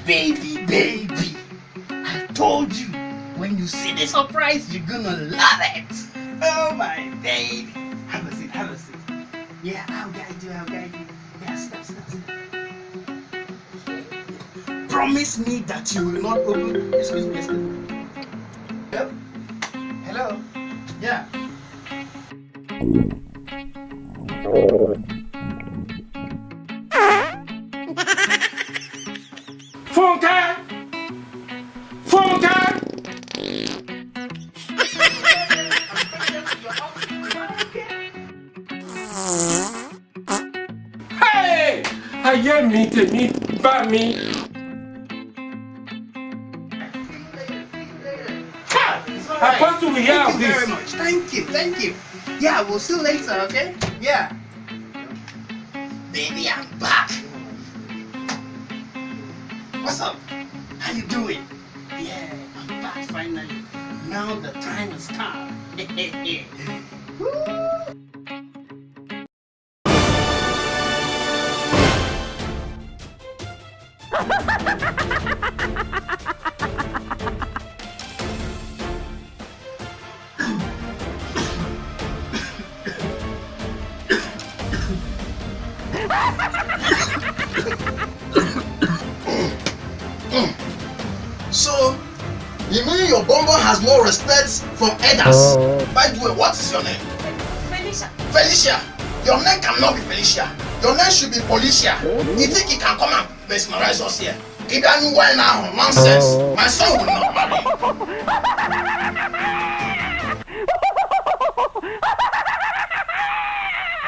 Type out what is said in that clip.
Baby. I told you, when you see the surprise, you're gonna love it. Oh my baby. Have a seat. Yeah, I'll guide you. Yeah, stop. Promise me that you will not open. Excuse me. Hello? Yeah. Funke! Hey! Ayé mi tèmi bá mi. Apostle, we have Thank you this. very much. Thank you. Yeah, we'll see you later, okay? Yeah. Baby, I'm back. What's up? How you doing? Yeah, I'm back finally. Now the time has come. Woo! So, you mean your bumble has no respect from elders? By the way, what is your name? Felicia. Your name cannot be Felicia. Your name should be Policia. You think you can come and mesmerize us here? If you know why now, nonsense. My son will not marry.